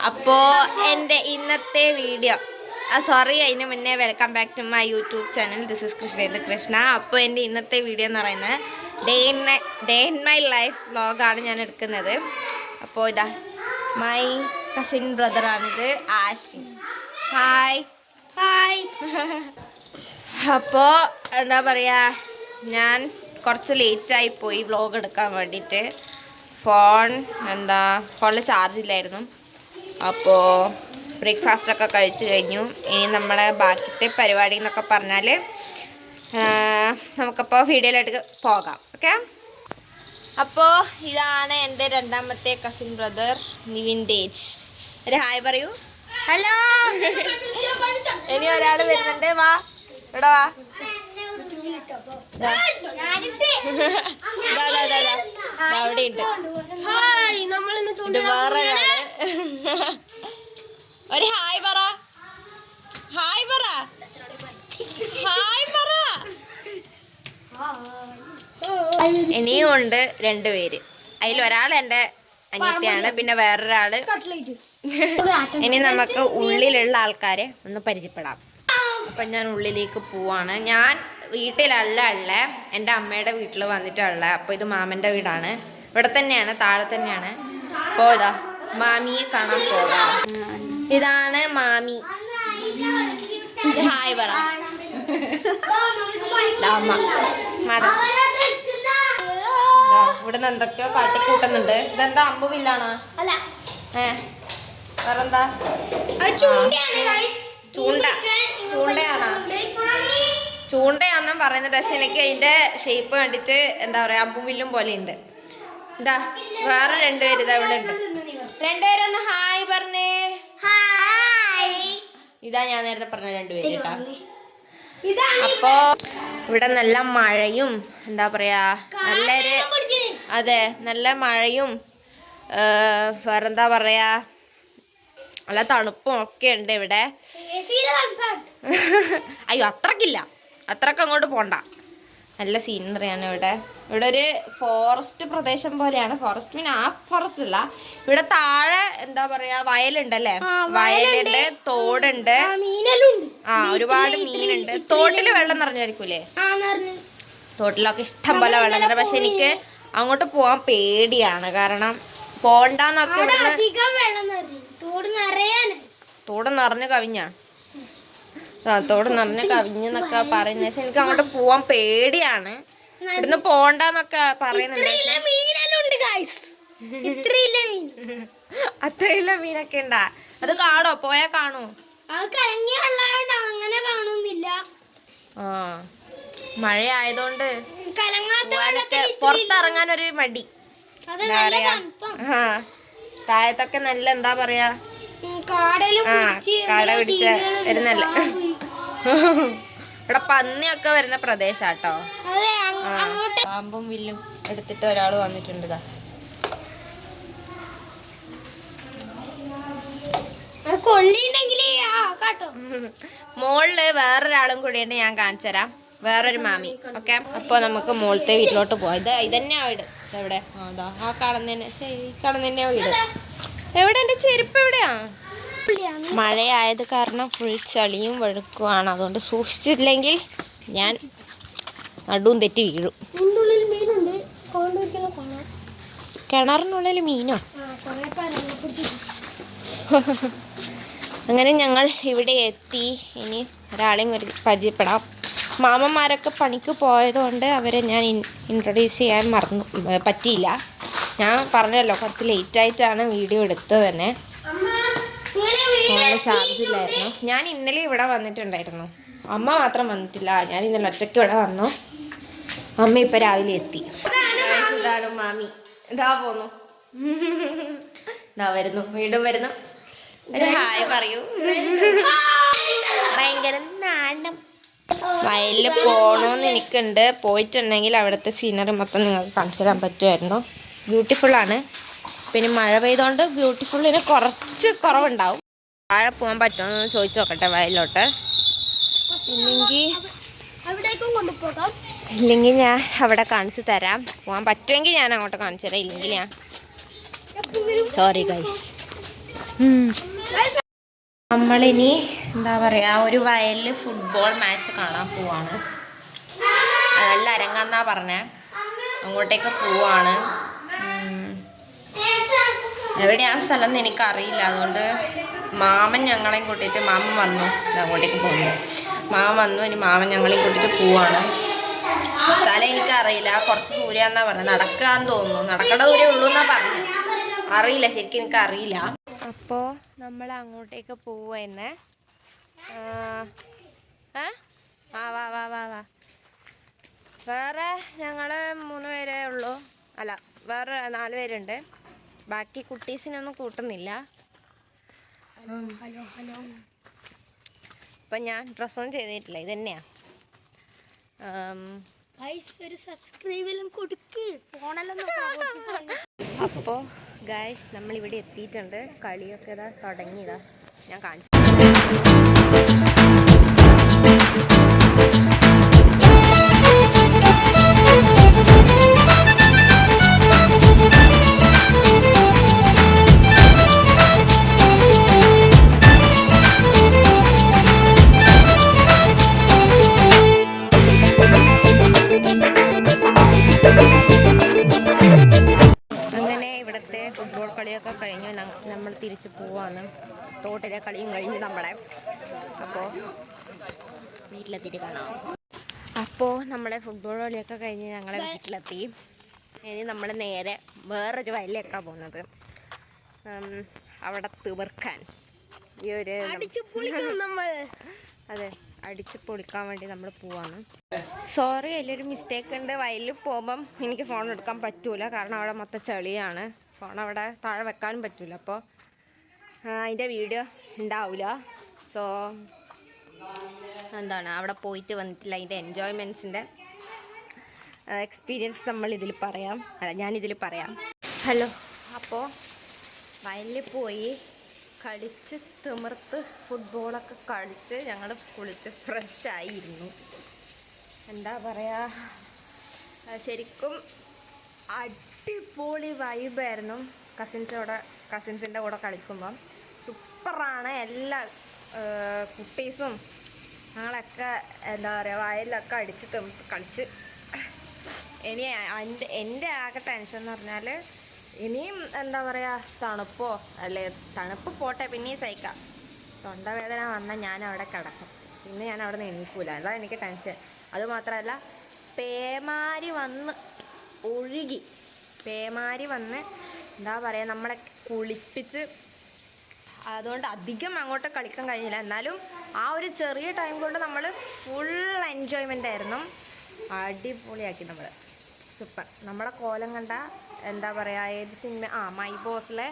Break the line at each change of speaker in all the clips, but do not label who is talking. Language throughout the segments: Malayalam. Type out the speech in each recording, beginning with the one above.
അപ്പോൾ എൻ്റെ ഇന്നത്തെ വീഡിയോ സോറി അതിന് മുന്നേ welcome back to my YouTube channel. This is Krishna. അപ്പോൾ എൻ്റെ ഇന്നത്തെ വീഡിയോ എന്ന് പറയുന്നത് ഡേ ഇൻ മൈ ലൈഫ് വ്ളോഗാണ് ഞാൻ എടുക്കുന്നത്. അപ്പോൾ ഇതാ മൈ കസിൻ ബ്രദറാണിത്, ആശ്വിൻ. Hi hi. അപ്പോൾ എന്താ പറയുക, ഞാൻ കുറച്ച് ലേറ്റായി പോയി വ്ളോഗ് എടുക്കാൻ വേണ്ടിയിട്ട്. ഫോണിൽ ചാർജ് ഇല്ലായിരുന്നു. അപ്പോൾ ബ്രേക്ക്ഫാസ്റ്റൊക്കെ കഴിച്ച് കഴിഞ്ഞു. ഇനി നമ്മുടെ ബാക്കിത്തെ പരിപാടി എന്നൊക്കെ പറഞ്ഞാൽ നമുക്കപ്പോൾ വീഡിയോയിലായിട്ട് പോകാം. ഓക്കെ, അപ്പോൾ ഇതാണ് എൻ്റെ രണ്ടാമത്തെ കസിൻ ബ്രദർ നിവിൻ തേജ്. ഒരു ഹായ് പറയൂ. ഹലോ. ഇനി ഒരാൾ വരുന്നുണ്ട്, വാ ഇവിടെ വാ. അവിടെ ഉണ്ട്. ഇത് വേറെ ഒരാള്. ഒരു ഹായ് പറ, ഹായ് പറ, ഹായ് പറ. ഇനിയും ഉണ്ട് രണ്ടുപേര്. അതിലൊരാൾ എൻ്റെ അനിയത്തിയാണ്, പിന്നെ വേറൊരാള്. ഇനി നമുക്ക് ഉള്ളിലുള്ള ആൾക്കാരെ ഒന്ന് പരിചയപ്പെടാം. അപ്പം ഞാൻ ഉള്ളിലേക്ക് പോവാണ്. ഞാൻ വീട്ടിലല്ല ഉള്ളത്, എൻ്റെ അമ്മയുടെ വീട്ടിൽ വന്നിട്ടുള്ളത്. അപ്പോൾ ഇത് മാമൻ്റെ വീടാണ്, ഇവിടെ തന്നെയാണ്, താഴെ തന്നെയാണ്. അപ്പോൾ ഇതാ മാമിയെ കാണാൻ പോകാം. ഇതാണ് മാമി. ഹായ് പറ. ഇവിടെ നിന്ന് എന്തൊക്കെയോ കാട്ടിക്കൂട്ടുന്നുണ്ട്. ഇതെന്താ അമ്പുവില്ലാണോ? വേറെന്താ? ചൂണ്ടയാണോ? ചൂണ്ടയാണെന്നും പറയുന്നുണ്ട്. പക്ഷെ എനിക്ക് അതിന്റെ ഷേപ്പ് കണ്ടിട്ട് എന്താ പറയാ, അമ്പുവില്ലും പോലെ ഉണ്ട്. ഇതാ വേറെ രണ്ടുപേര് ഇതാ ഇവിടെ ഉണ്ട്. രണ്ടുപേരൊന്ന് ഹായ് പറഞ്ഞേ. ഇതാ ഞാൻ നേരത്തെ പറഞ്ഞ രണ്ടുപേര് കേട്ടാ. അപ്പോ ഇവിടെ നല്ല മഴയും എന്താ പറയാ, നല്ലൊരു അതെ നല്ല മഴയും വേറെന്താ പറയാ, നല്ല തണുപ്പും ഒക്കെ ഉണ്ട് ഇവിടെ. അയ്യോ അത്രക്കില്ല, അത്രക്ക് അങ്ങോട്ട് പോണ്ട. നല്ല സീനറിയാണ് ഇവിടെ. ഇവിടെ ഒരു ഫോറസ്റ്റ് പ്രദേശം പോലെയാണ്. ഫോറസ്റ്റ് മീൻ ആ ഫോറസ്റ്റ് അല്ല, ഇവിടെ താഴെ എന്താ പറയാ വയലുണ്ടല്ലേ, വയലുണ്ട്, തോടുണ്ട്, ഒരുപാട് മീനുണ്ട്. തോട്ടില് വെള്ളം നിറഞ്ഞായിരിക്കൂലേ? തോട്ടിലൊക്കെ ഇഷ്ടം പോലെ വെള്ളം നിറഞ്ഞ. പക്ഷെ എനിക്ക് അങ്ങോട്ട് പോവാൻ പേടിയാണ്, കാരണം പോണ്ടെന്നൊക്കെ. തോട് നിറഞ്ഞു കവിഞ്ഞാ? തോട് നിറഞ്ഞ് കവിഞ്ഞെന്നൊക്കെ പറയുന്നത്. പക്ഷെ എനിക്ക് അങ്ങോട്ട് പോവാൻ പേടിയാണ്. ഇവിടുന്ന് പോണ്ടെന്നൊക്കെ പറയുന്നുണ്ട്. അത്രയില്ല മീനൊക്കെ ഉണ്ടാ? അത് കാണോ? പോയാ കാണൂ? ആ മഴ ആയതുകൊണ്ട് പുറത്തിറങ്ങാൻ ഒരു മടി. എന്താ പറയാ, താഴത്തൊക്കെ നല്ല എന്താ പറയാ, കാട പിടിച്ച വരുന്നല്ലേ. ഇവിടെ പന്നിയൊക്കെ വരുന്ന പ്രദേശാട്ടോ. പാമ്പും വില്ലും എടുത്തിട്ട് ഒരാൾ വന്നിട്ടുണ്ട്. മോളില് വേറൊരാളും കൂടിയുണ്ട്, ഞാൻ കാണിച്ചു തരാം. വേറൊരു മാമി. ഓക്കെ, അപ്പൊ നമുക്ക് മോളത്തെ വീട്ടിലോട്ട് പോവാം. ഇതന്നെയാ വീട്. എവിടെ? ആ കാണുന്നതന്നെ. ശരി, കാണുന്നതന്നെയാ വീട്. എവിടെ എൻ്റെ ചെരുപ്പ് എവിടെയാ? മഴയായത് കാരണം ഫുൾ ചളിയും വഴുക്കുമാണ്. അതുകൊണ്ട് സൂക്ഷിച്ചില്ലെങ്കിൽ ഞാൻ നടുവും തെറ്റി വീഴും. കിണറിനുള്ളിൽ മീനോ? അങ്ങനെ ഞങ്ങൾ ഇവിടെ എത്തി. ഇനി ഒരാളെയും പരിചയപ്പെടാം. മാമന്മാരൊക്കെ പണിക്ക് പോയതുകൊണ്ട് അവരെ ഞാൻ ഇൻട്രൊഡ്യൂസ് ചെയ്യാൻ പറ്റിയില്ല. ഞാൻ പറഞ്ഞല്ലോ കുറച്ച് ലേറ്റായിട്ടാണ് വീഡിയോ എടുത്തത് തന്നെ. ചാർജ് ഇല്ലായിരുന്നു. ഞാൻ ഇന്നലെ ഇവിടെ വന്നിട്ടുണ്ടായിരുന്നു, അമ്മ മാത്രം വന്നിട്ടില്ല. ഞാൻ ഇന്നലെ ഒറ്റയ്ക്ക് ഇവിടെ വന്നു. അമ്മ ഇപ്പം രാവിലെ എത്തി. ഇതാണ് മാമി. ഇതാ പോന്നു, ഇതാ വരുന്നു, വീണ്ടും വരുന്നു. ഒരു ഹായ് പറയൂ. ഭയങ്കര നാണം. വയലിൽ പോകണമെന്ന് എനിക്കുണ്ട്. പോയിട്ടുണ്ടെങ്കിൽ അവിടുത്തെ സീനറി മൊത്തം നിങ്ങൾക്ക് കാണിച്ചു തരാൻ പറ്റുമായിരുന്നു. ബ്യൂട്ടിഫുള്ളാണ്. പിന്നെ മഴ പെയ്തുകൊണ്ട് ബ്യൂട്ടിഫുള്ളിന് കുറച്ച് കുറവുണ്ടാവും. താഴെ പോകാൻ പറ്റുമെന്ന് ചോദിച്ചു നോക്കട്ടെ വയലിലോട്ട്. ഇല്ലെങ്കിൽ ഞാൻ അവിടെ കാണിച്ചു തരാം. പോകാൻ പറ്റുമെങ്കിൽ ഞാൻ അങ്ങോട്ട് കാണിച്ചു തരാം, ഇല്ലെങ്കിൽ ഞാൻ സോറി ഗൈസ്. നമ്മളിനി എന്താ പറയുക ഒരു വയലിൽ ഫുട്ബോൾ മാച്ച് കാണാൻ പോവാണ്. നല്ല അരങ്ങാന്നാ പറഞ്ഞേ. അങ്ങോട്ടേക്ക് പോവാണ്. എവിടെയാ സ്ഥലം എന്ന് എനിക്കറിയില്ല. അതുകൊണ്ട് മാമൻ ഞങ്ങളെയും കൂട്ടിയിട്ട് മാമൻ വന്നു. അങ്ങോട്ടേക്ക് പോകുന്നു. മാമൻ വന്നു. ഇനി മാമൻ ഞങ്ങളെയും കൂട്ടിയിട്ട് പോവാണ്. സ്ഥലം എനിക്കറിയില്ല. കുറച്ച് ദൂരെയാന്നാ പറഞ്ഞത്. നടക്കാന്ന് തോന്നുന്നു. നടക്കേണ്ട ദൂരേ ഉള്ളൂ എന്നാ പറഞ്ഞത്. അറിയില്ല, ശരിക്കും എനിക്കറിയില്ല. അപ്പോൾ നമ്മൾ അങ്ങോട്ടേക്ക് പോവുന്നേ. വാ വാ വാ വാ വാ. വേറെ ഞങ്ങൾ 3 പേരേ ഉള്ളൂ. അല്ല, വേറെ 4 പേരുണ്ട്. ബാക്കി കുട്ടീസിനൊന്നും കൂട്ടുന്നില്ല. അപ്പം ഞാൻ ഡ്രസ്സൊന്നും ചെയ്തിട്ടില്ല. ഇത് തന്നെയാ. അപ്പോൾ ഗൈസ് നമ്മളിവിടെ എത്തിയിട്ടുണ്ട്. കളിയൊക്കെ ഇതാ തുടങ്ങിയതാ. ഞാൻ കാണിച്ചു. ഫുട്ബോൾ കളിയൊക്കെ കഴിഞ്ഞു. നമ്മൾ തിരിച്ചു പോവാണ്. തോട്ടിലെ കളിയും കഴിഞ്ഞ് നമ്മളെ. അപ്പോൾ വീട്ടിലെത്തിയിട്ട് കാണാം. അപ്പോൾ നമ്മളെ ഫുട്ബോൾ കളിയൊക്കെ കഴിഞ്ഞ് ഞങ്ങളെ വീട്ടിലെത്തി. ഇനി നമ്മൾ നേരെ വേറൊരു വയലിലേക്കാണ് പോകുന്നത്. അവിടെ തിമിർക്കാൻ ഈ ഒരു നമ്മൾ അതെ അടിച്ച് പൊളിക്കാൻ വേണ്ടി നമ്മൾ പോവാണ്. സോറി, അതിലൊരു മിസ്റ്റേക്ക് ഉണ്ട്. വയലിൽ പോകുമ്പം എനിക്ക് ഫോൺ എടുക്കാൻ പറ്റൂല. കാരണം അവിടെ മൊത്തം ചെളിയാണ്. ഫോൺ അവിടെ താഴെ വെക്കാനും പറ്റില്ല. അപ്പോൾ അതിൻ്റെ വീഡിയോ ഉണ്ടാവില്ല. സോ എന്താണ് അവിടെ പോയിട്ട് വന്നിട്ടില്ല. അതിൻ്റെ എൻജോയ്മെൻറ്റ്സിൻ്റെ എക്സ്പീരിയൻസ് നമ്മളിതിൽ പറയാം. അല്ല, ഞാനിതിൽ പറയാം. ഹലോ. അപ്പോൾ വയലിൽ പോയി കളിച്ച് തിമിർത്ത് ഫുട്ബോളൊക്കെ കളിച്ച് ഞങ്ങൾ കുളിച്ച് ഫ്രഷായിരുന്നു. എന്താ പറയുക, ശരിക്കും അടിപൊളി വൈബായിരുന്നു. കസിൻസിൻ്റെ കൂടെ കളിക്കുമ്പം സൂപ്പറാണ്. എല്ലാ കുട്ടീസും ഞങ്ങളൊക്കെ എന്താ പറയുക വയലിലൊക്കെ അടിച്ച് കളിച്ച്. ഇനി എൻ്റെ ആകെ ടെൻഷൻ എന്ന് പറഞ്ഞാൽ ഇനിയും എന്താ പറയുക തണുപ്പോ അല്ലേ, തണുപ്പ് പോട്ടെ പിന്നെയും സഹിക്കാം. തൊണ്ടവേദന വന്നാൽ ഞാൻ അവിടെ കിടക്കും. പിന്നെ ഞാൻ അവിടെ നിന്ന് എണീക്കൂല. അതാണ് എനിക്ക് ടെൻഷൻ. അതുമാത്രമല്ല പേമാരി വന്ന് ഒഴുകി. പേമാരി വന്ന് എന്താ പറയുക നമ്മളെ കുളിപ്പിച്ച്. അതുകൊണ്ട് അധികം അങ്ങോട്ട് കളിക്കാൻ കഴിഞ്ഞില്ല. എന്നാലും ആ ഒരു ചെറിയ ടൈം കൊണ്ട് നമ്മൾ ഫുൾ എൻജോയ്മെൻ്റ് ആയിരുന്നു. അടിപൊളിയാക്കി നമ്മൾ. സൂപ്പർ. നമ്മളെ കോലം കണ്ട എന്താ പറയുക ഏത് സിനിമ മൈ ബോസിലെ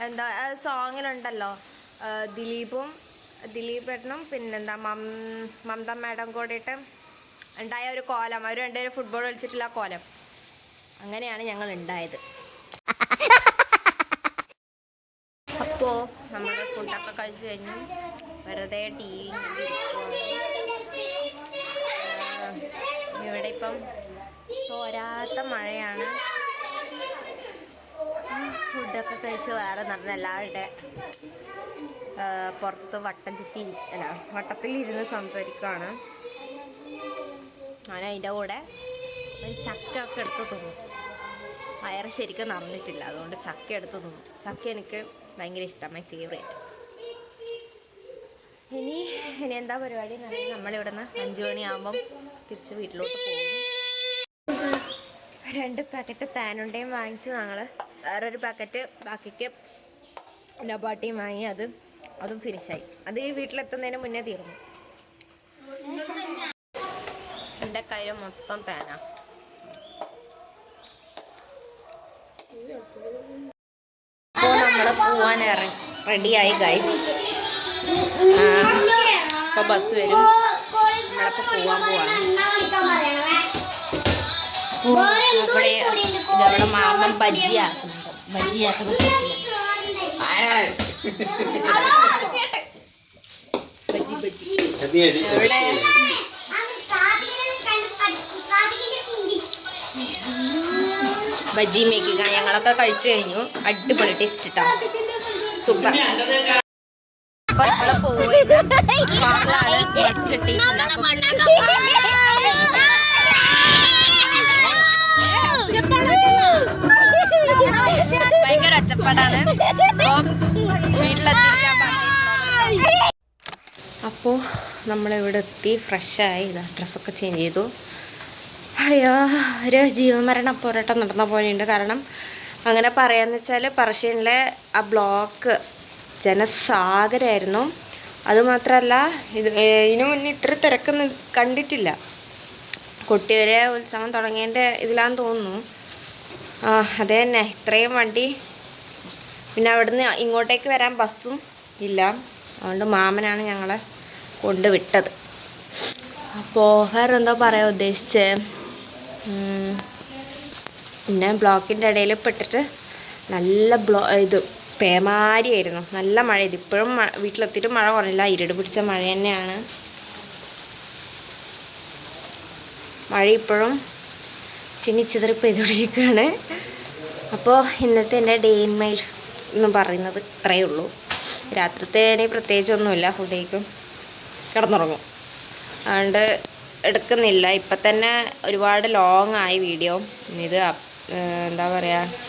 എന്താ സോങ്ങിലുണ്ടല്ലോ ദിലീപേട്ടനും പിന്നെന്താ മമത മാഡം കൂടിയിട്ട് ഉണ്ടായ ഒരു കോലം. അവർ രണ്ടുപേരും ഫുട്ബോൾ കളിച്ചിട്ടുള്ള കോലം. അങ്ങനെയാണ് ഞങ്ങൾ ഉണ്ടായത്. അപ്പോൾ നമ്മൾ ഫുഡൊക്കെ കഴിച്ച് കഴിഞ്ഞു. വെറുതെ ടി വി ഇവിടെ ഇപ്പം തോരാത്ത മഴയാണ്. ഫുഡൊക്കെ കഴിച്ച് വേറെ നടന്ന എല്ലാവരുടെ പുറത്ത് വട്ടത്തിലിരുന്ന് സംസാരിക്കുകയാണ്. ഞാൻ അതിൻ്റെ കൂടെ ഒരു ചക്ക ഒക്കെ എടുത്ത് തിന്നു. വയറ് ശരിക്കും നിറഞ്ഞിട്ടില്ല, അതുകൊണ്ട് ചക്ക എടുത്ത് തിന്നു. ചക്ക എനിക്ക് ഭയങ്കര ഇഷ്ടമാണ്, മൈ ഫേവറേറ്റ്. ഇനി എന്താ പരിപാടി എന്ന് പറഞ്ഞാൽ നമ്മളിവിടെ നിന്ന് 5 മണിയാകുമ്പം തിരിച്ച് വീട്ടിലോട്ട് പോകും. 2 പാക്കറ്റ് താനുണ്ടയും വാങ്ങിച്ച് ഞങ്ങൾ വേറൊരു പാക്കറ്റ് ബാക്കിക്ക് നബാട്ടിയും വാങ്ങി. അതും ഫിനിഷായി. അത് ഈ വീട്ടിലെത്തുന്നതിന് മുന്നേ തീർന്നു. എൻ്റെ കയ്യിൽ മൊത്തം തേന. അപ്പോൾ നമ്മൾ പോവാൻ റെഡിയായി ഗൈസ്. ഇപ്പോൾ ബസ് വരും. നമ്മളപ്പോൾ പോവാൻ പോവാണ്. അവിടെ മാമൻ ബജ്ജിയാക്കുന്നത് ഇവിടെ ബജ്ജി മേക്കിക്ക. ഞങ്ങളൊക്കെ കഴിച്ചു കഴിഞ്ഞു. അടിപൊളി ടേസ്റ്റ് ഇട്ടാ, സൂപ്പർ. അപ്പൊ നമ്മള് പോയത് കാറിലാണ്, ബസ് കിട്ടിയിട്ടില്ല. ഭയങ്കര ഒച്ചപ്പാടാണ്. അപ്പോൾ നമ്മളിവിടെ എത്തി, ഫ്രഷായി, ഇതാ ഡ്രസ്സൊക്കെ ചേഞ്ച് ചെയ്തു. അയ്യോ, ഒരു ജീവമരണ പോരാട്ടം നടന്ന പോലെയുണ്ട്. കാരണം അങ്ങനെ പറയാന്ന് വെച്ചാൽ പറശ്ശിനിലെ ആ ബ്ലോക്ക് ജനസാഗരമായിരുന്നു. അതുമാത്രമല്ല ഇതിനു മുന്നേ ഇത്ര തിരക്കൊന്നും കണ്ടിട്ടില്ല. കൊട്ടിയൂര് ഉത്സവം തുടങ്ങിയതിൻ്റെ ഇതിലാന്ന് തോന്നുന്നു. അത് തന്നെ, ഇത്രയും വണ്ടി. പിന്നെ അവിടുന്ന് ഇങ്ങോട്ടേക്ക് വരാൻ ബസ്സും ഇല്ല. അതുകൊണ്ട് മാമനാണ് ഞങ്ങളെ കൊണ്ടുവിട്ടത്. അപ്പോൾ വേറെന്തോ പറയാൻ ഉദ്ദേശിച്ചത്, പിന്നെ ബ്ലോക്കിൻ്റെ ഇടയിൽ പെട്ടിട്ട് നല്ല ഇത് പേമാരിയായിരുന്നു, നല്ല മഴ. ഇതിപ്പോഴും വീട്ടിലെത്തിയിട്ട് മഴ കുറഞ്ഞില്ല, ഇരുട് പിടിച്ച മഴ തന്നെയാണ്. മഴ ഇപ്പോഴും ചിന്നിച്ചിതറി പെയ്തുകൊണ്ടിരിക്കുകയാണ്. അപ്പോൾ ഇന്നത്തെ എൻ്റെ ഡേ ഇൻ മൈ ലൈഫ് എന്ന് പറയുന്നത് ഇത്രയേ ഉള്ളൂ. രാത്രിത്തേന് പ്രത്യേകിച്ചൊന്നുമില്ല, ഫുഡ് കഴിക്കും, കിടന്നുറങ്ങും. അതുകൊണ്ട് എടുക്കുന്നില്ല. ഇപ്പം തന്നെ ഒരുപാട് ലോങ് ആയി വീഡിയോ. ഇത് എന്താ പറയുക,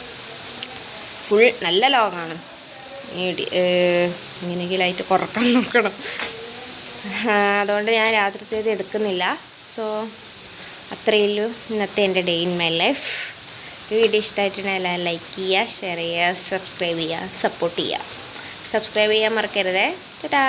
ഫുൾ നല്ല ലോങ്ങാണ്. ഇങ്ങനെയെങ്കിലായിട്ട് കുറക്കാൻ നോക്കണം. അതുകൊണ്ട് ഞാൻ രാത്രിത്തേത് എടുക്കുന്നില്ല. സോ അത്രയേ ഉള്ളൂ ഇന്നത്തെ എൻ്റെ day in my life. Video ഇഷ്ടമായിട്ടുണ്ടെങ്കിൽ എല്ലാം ലൈക്ക് ചെയ്യുക, ഷെയർ ചെയ്യുക, സബ്സ്ക്രൈബ് ചെയ്യുക, സപ്പോർട്ട് ചെയ്യുക. സബ്സ്ക്രൈബ് ചെയ്യാൻ മറക്കരുതേ. ടാറ്റാ.